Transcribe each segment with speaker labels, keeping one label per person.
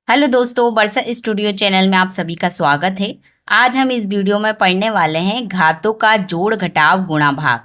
Speaker 1: Hello दोस्तों, बरसा studio channel में आप सभी का स्वागत है। आज हम इस वीडियो में पढ़ने वाले हैं घातों का जोड़ घटाव गुणा भाग।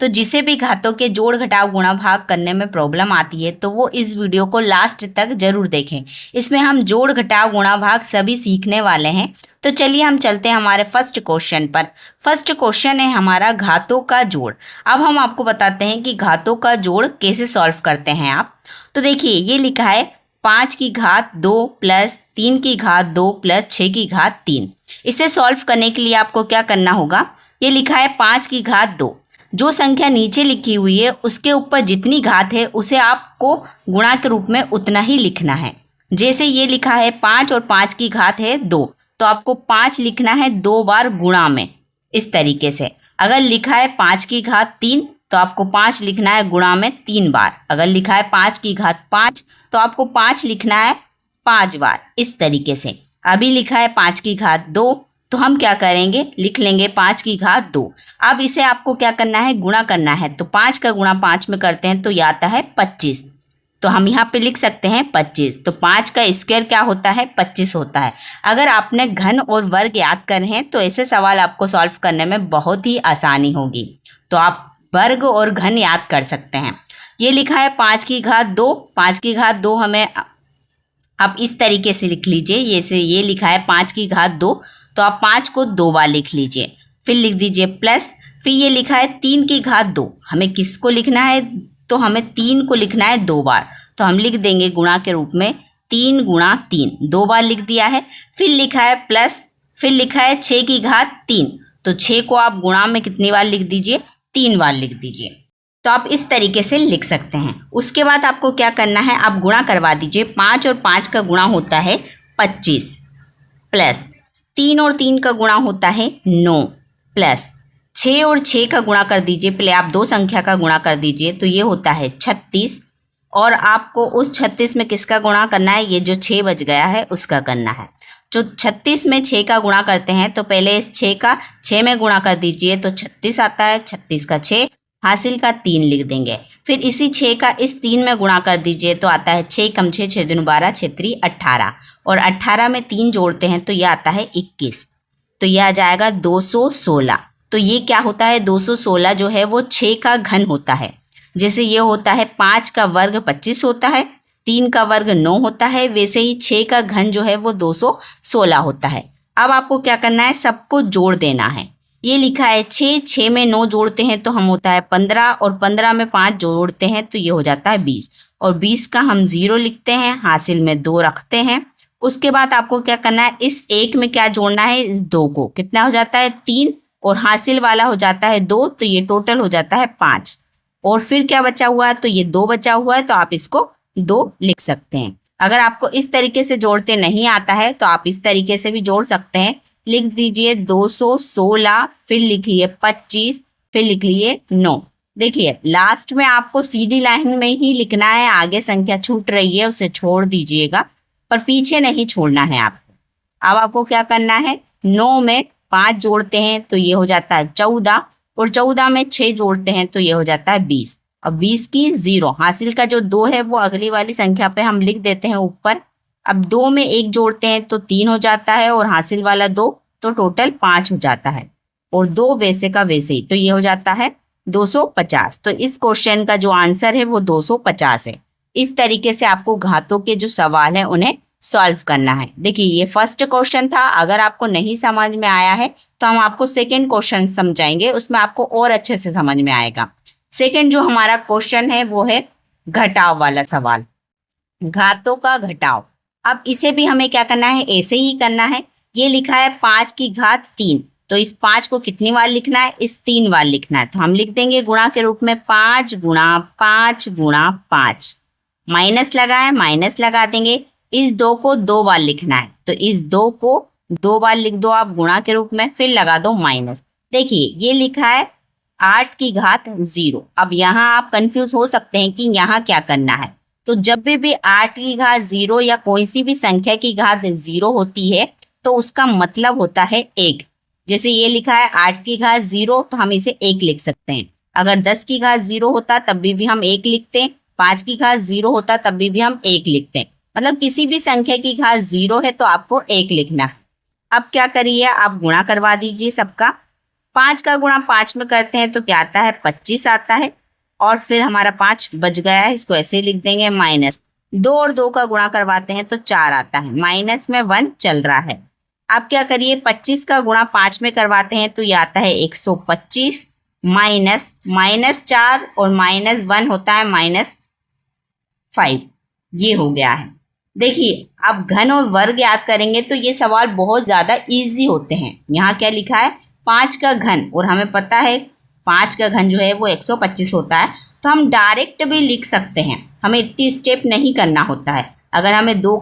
Speaker 1: तो जिसे भी घातों के जोड़ घटाव गुणा भाग करने में प्रॉब्लम आती है तो वो इस वीडियो को लास्ट तक जरूर देखें। इसमें हम जोड़ घटाव गुणा भाग सभी सीखने वाले हैं। तो चलिए हम चलते हैं हमारे फर्स्ट क्वेश्चन पर। फर्स्ट क्वेश्चन है हमारा घातों का जोड़। अब हम आपको बताते हैं कि घातों का जोड़ कैसे सॉल्व करते हैं आप। तो देखिए ये लिखा है 5 की घात 2 प्लस 3 की घात 2 प्लस 6 की घात 3। इसे सॉल्व करने के लिए आपको क्या करना होगा, ये लिखा है 5 की घात 2। जो संख्या नीचे लिखी हुई है उसके ऊपर जितनी घात है उसे आपको गुणा के रूप में उतना ही लिखना है। जैसे ये लिखा है 5 और 5 की घात है 2, तो आपको 5 लिखना है 2 बार गुणा में, इस तरीके से। अगर लिखा है 5 की घात 3 तो आपको 5 लिखना है गुणा में 3 बार। अगर लिखा है 5 की घात 5 तो आपको 5 लिखना है 5 बार, इस तरीके से। अभी लिखा है 5 की घात 2 तो हम क्या करेंगे, लिख लेंगे 5 की घात 2। अब इसे आपको क्या करना है, गुणा करना है। तो 5 का गुणा 5 में करते हैं तो ये आता है 25। तो हम यहाँ पे लिख सकते हैं 25। तो 5 का स्क्वायर क्या होता है, 25 होता है। अगर आपने घन और वर्ग याद करे हैं तो ऐसे सवाल आपको सॉल्व करने में बहुत ही आसानी होगी। तो आप वर्ग और घन याद कर सकते हैं। ये लिखा है 5 की घात 2, 5 की घात 2 हमें आप इस तरीके से लिख लीजिए। ये लिखा है 5 की घात 2 तो आप 5 को 2 बार लिख लीजिए, फिर लिख दीजिए प्लस। फिर ये लिखा है 3 की घात 2, हमें किसको लिखना है, तो हमें 3 को लिखना है 2 बार। तो हम लिख देंगे गुणा के रूप में 3 गुणा 3, 2 बार लिख दिया है। फिर लिखा है प्लस, फिर लिखा है 6 की घात 3, तो 6 को आप गुणा में कितनी बार लिख दीजिए, 3 बार लिख दीजिए। तो आप इस तरीके से लिख सकते हैं। उसके बाद आपको क्या करना है, आप गुणा करवा दीजिए। 5 और 5 का गुणा होता है 25 प्लस 3 और 3 का गुणा होता है 9 प्लस 6 और 6 का गुणा कर दीजिए। पहले आप दो संख्या का गुणा कर दीजिए तो ये होता है 36। और आपको उस 36 में किसका गुणा करना है, ये जो 6 बच गया है उसका करना है। जो 36 में 6 का गुणा करते हैं तो पहले इस 6 का 6 में गुणा कर दीजिए तो 36 आता है। 36 का 6, हासिल का 3 लिख देंगे। फिर इसी 6 का इस 3 में गुणा कर दीजिए तो आता है 6 कम 6, 6 दूनी 12, 6 3 18। और 18 में 3 जोड़ते हैं तो यह आता है 21। तो यह आ जाएगा 216। तो ये क्या होता है, 216 जो है वो 6 का घन होता है। जैसे ये होता है 5 का वर्ग 25 होता है, 3 का वर्ग 9 होता है, वैसे ही 6 का घन जो है वो 216 होता है। अब आपको क्या करना है, सबको जोड़ देना है। ये लिखा है 6, 6 में 9 जोड़ते हैं तो हम होता है 15, और 15 में 5 जोड़ते हैं तो ये हो जाता है 20। और 20 का हम 0 लिखते हैं, हासिल में 2 रखते हैं। उसके बाद आपको क्या करना है, इस 1 में क्या जोड़ना है, इस 2 को। कितना हो जाता है 3, और हासिल वाला हो जाता है 2, तो ये टोटल हो जाता है 5। और फिर क्या बचा हुआ है, तो ये 2 बचा हुआ है तो आप इसको 2 लिख सकते हैं। अगर आपको इस तरीके से जोड़ते नहीं आता है तो आप इस तरीके से भी जोड़ सकते हैं। लिख दीजिए 216, फिर लिखिए 25, फिर लिख लिए 9। देखिए लास्ट में आपको सीधी लाइन में ही लिखना है, आगे संख्या छूट रही है उसे छोड़ दीजिएगा, पर पीछे नहीं छोड़ना है आपको। अब आपको क्या करना है, 9 में 5 जोड़ते हैं तो ये हो जाता है 14, और 14 में 6 जोड़ते हैं तो ये हो जाता है 20। और 20 की 0, हासिल का जो 2 है वो अगली वाली संख्या पे हम लिख देते हैं ऊपर। अब 2 में 1 जोड़ते हैं तो 3 हो जाता है, और हासिल वाला 2 तो टोटल 5 हो जाता है। और 2 वैसे का वैसे ही, तो ये हो जाता है 250। तो इस क्वेश्चन का जो आंसर है वो 250 है। इस तरीके से आपको घातों के जो सवाल है उन्हें सॉल्व करना है। देखिए ये फर्स्ट क्वेश्चन था। अगर आपको नहीं समझ में आया है तो हम आपको सेकेंड क्वेश्चन समझाएंगे, उसमें आपको और अच्छे से समझ में आएगा। सेकेंड जो हमारा क्वेश्चन है वो है घटाव वाला सवाल, घातों का घटाव। अब इसे भी हमें क्या करना है, ऐसे ही करना है। ये लिखा है 5 की घात 3, तो इस 5 को कितनी बार लिखना है, इस 3 बार लिखना है। तो हम लिख देंगे गुणा के रूप में 5 गुणा 5 गुणा 5। माइनस लगा है, माइनस लगा देंगे। इस 2 को 2 बार लिखना है तो इस 2 को 2 बार लिख दो आप गुणा के रूप में, फिर लगा दो माइनस। देखिए ये लिखा है 8 की घात 0। अब यहाँ आप कंफ्यूज हो सकते हैं कि यहाँ क्या करना है। तो जब भी 8 की घात 0 या कोई सी भी संख्या की घात 0 होती है तो उसका मतलब होता है 1। जैसे ये लिखा है 8 की घात 0 तो हम इसे 1 लिख सकते हैं। अगर 10 की घात 0 होता तब भी हम 1 लिखते हैं, 5 की घात 0 होता तब भी हम 1 लिखते हैं। मतलब किसी भी संख्या की घात 0 है तो आपको 1 लिखना है। अब क्या करिए, आप गुणा करवा दीजिए सबका। 5 का गुणा 5 में करते हैं तो क्या आता है, 25 आता है। और फिर हमारा 5 बच गया है, इसको ऐसे ही लिख देंगे माइनस 2 और 2 का गुणा करवाते हैं तो 4 आता है, माइनस में 1 चल रहा है। आप क्या करिए, 25 का गुणा 5 में करवाते हैं तो ये आता है 125 माइनस -4 और -1 होता है -5। ये हो गया है। देखिए, आप घन और वर्ग याद करेंगे तो ये सवाल बहुत ज़्यादा इजी होते हैं। यहाँ क्या लिखा है, 5 का घन, और हमें पता है 5 का घन जो है वो 125 होता है, तो हम डायरेक्ट भी लिख सकते हैं, हमें इतनी स्टेप नहीं करना होता है। अगर हमें 2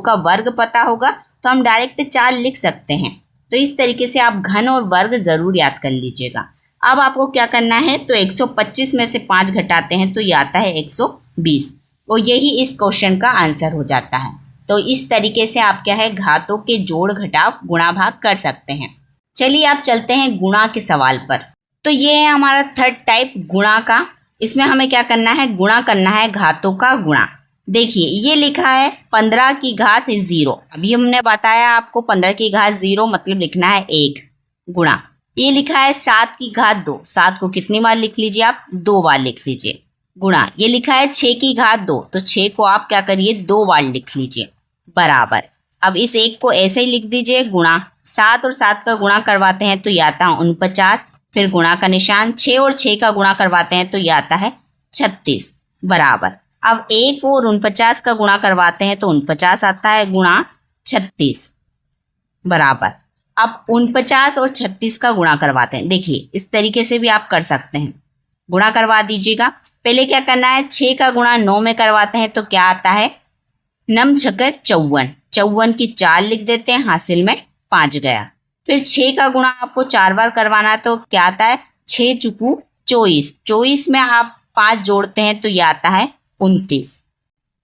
Speaker 1: का वर्ग पता होगा तो हम डायरेक्ट 4 लिख सकते हैं। तो इस तरीके से आप घन और वर्ग ज़रूर याद कर लीजिएगा। अब आपको क्या करना है, तो 125 में से 5 घटाते हैं तो ये आता है 120, और यही इस क्वेश्चन का आंसर हो जाता है। तो इस तरीके से आप क्या है, घातों के जोड़ घटाव गुणा भाग कर सकते हैं। चलिए आप चलते हैं गुणा के सवाल पर। तो ये है हमारा थर्ड टाइप गुणा का। इसमें हमें क्या करना है, गुणा करना है घातों का गुणा। देखिए ये लिखा है 15 की घात 0। अभी हमने बताया आपको 15 की घात 0 मतलब लिखना है 1 गुणा। ये लिखा है 7 की घात 2। 7 को कितनी बार लिख लीजिए आप, 2 बार लिख लीजिए, गुणा। ये लिखा है 6 की घात 2, तो 6 को आप क्या करिए, 2 बार लिख लीजिए, बराबर। अब इस 1 को ऐसे ही लिख दीजिए, गुणा। 7 और 7 का गुणा करवाते हैं तो ये आता है 49, फिर गुणा का निशान। 6 और 6 का गुणा करवाते हैं तो ये आता है 36, बराबर। अब 1 और 49 का गुणा करवाते हैं तो 49 आता है, गुणा 36, बराबर। अब 49 और 36 का गुणा करवाते हैं। देखिए इस तरीके से भी आप कर सकते हैं, गुणा करवा दीजिएगा। पहले क्या करना है, 6 का गुणा 9 में करवाते हैं तो क्या आता है, 9 छक्के 54, 54 की 4 लिख देते हैं, हासिल में 5 गया। फिर 6 का गुणा आपको 4 बार करवाना है तो क्या आता है, 6 चुकू 24, 24 में आप 5 जोड़ते हैं तो ये आता है 29।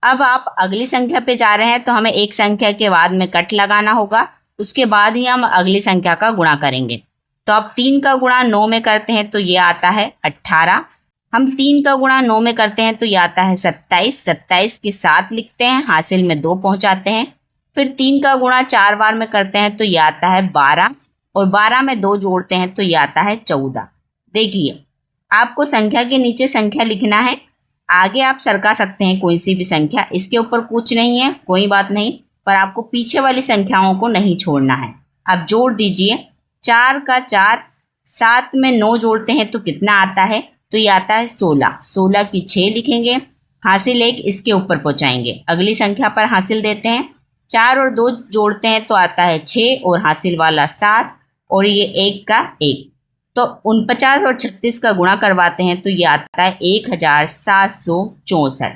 Speaker 1: अब आप अगली संख्या पे जा रहे हैं तो हमें एक संख्या के बाद में कट लगाना होगा, उसके बाद ही हम अगली संख्या का गुणा करेंगे। तो आप 3 का गुणा 9 में करते हैं तो ये आता है 18। हम 3 का गुणा 9 में करते हैं तो ये आता है 27, 27 की 7 लिखते हैं, हासिल में 2 पहुंचाते हैं। फिर 3 का गुणा 4 बार में करते हैं तो ये आता है 12, और 12 में 2 जोड़ते हैं तो ये आता है 14। देखिए आपको संख्या के नीचे संख्या लिखना है, आगे आप सरका सकते हैं कोई सी भी संख्या, इसके ऊपर कुछ नहीं है, कोई बात नहीं, पर आपको पीछे वाली संख्याओं को नहीं छोड़ना है। आप जोड़ दीजिए, 4 का 4, 7 में 9 जोड़ते हैं तो कितना आता है, तो ये आता है 16, 16 की 6 लिखेंगे, हासिल 1 इसके ऊपर पहुंचाएंगे, अगली संख्या पर हासिल देते हैं। 4 और 2 जोड़ते हैं तो आता है 6 और हासिल वाला 7, और ये 1 का 1। तो 49 और 36 का गुणा करवाते हैं तो ये आता है 1764,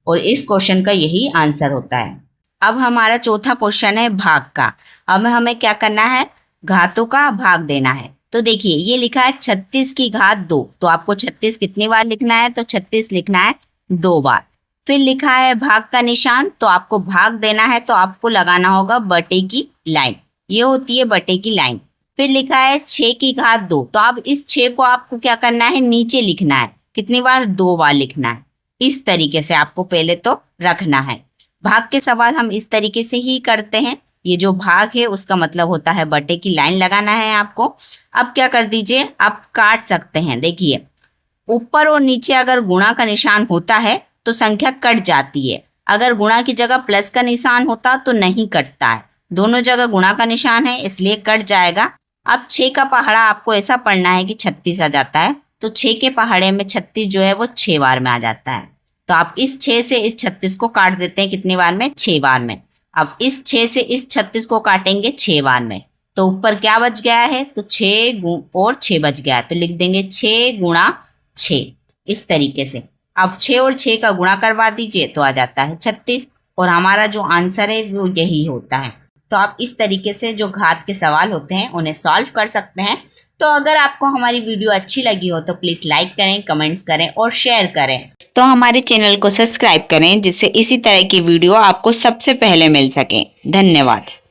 Speaker 1: और इस क्वेश्चन का यही आंसर होता है। अब हमारा चौथा क्वेश्चन है भाग का। अब हमें क्या करना है, घातों का भाग देना है। तो देखिए ये लिखा है 36 की घात 2, तो आपको 36 कितनी बार लिखना है, तो 36 लिखना है 2 बार। फिर लिखा है भाग का निशान, तो आपको भाग देना है तो आपको लगाना होगा बटे की लाइन, ये होती है बटे की लाइन। फिर लिखा है 6 की घात 2, तो अब इस 6 को आपको क्या करना है, नीचे लिखना है, कितनी बार, 2 बार लिखना है। इस तरीके से आपको पहले तो रखना है। भाग के सवाल हम इस तरीके से ही करते हैं। ये जो भाग है उसका मतलब होता है बटे की लाइन लगाना है आपको। अब क्या कर दीजिए, आप काट सकते हैं। देखिए ऊपर और नीचे अगर गुणा का निशान होता है तो संख्या कट जाती है, अगर गुणा की जगह प्लस का निशान होता तो नहीं कटता है। दोनों जगह गुणा का निशान है इसलिए कट जाएगा। अब 6 का पहाड़ा आपको ऐसा पढ़ना है कि 36 आ जाता है, तो 6 के पहाड़े में 36 जो है वो 6 बार में आ जाता है। तो आप इस 6 से इस 36 को काट देते हैं, कितनी बार में, 6 बार में। अब इस 6 से इस 36 को काटेंगे 6 बार में, तो ऊपर क्या बच गया है, तो 6 और 6 बच गया है, तो लिख देंगे 6 गुणा 6, इस तरीके से। अब 6 और 6 का गुणा करवा दीजिए तो आ जाता है 36, और हमारा जो आंसर है वो यही होता है। तो आप इस तरीके से जो घात के सवाल होते हैं उन्हें सॉल्व कर सकते हैं। तो अगर आपको हमारी वीडियो अच्छी लगी हो तो प्लीज़ लाइक करें, कमेंट्स करें और शेयर करें। तो हमारे चैनल को सब्सक्राइब करें जिससे इसी तरह की वीडियो आपको सबसे पहले मिल सके। धन्यवाद।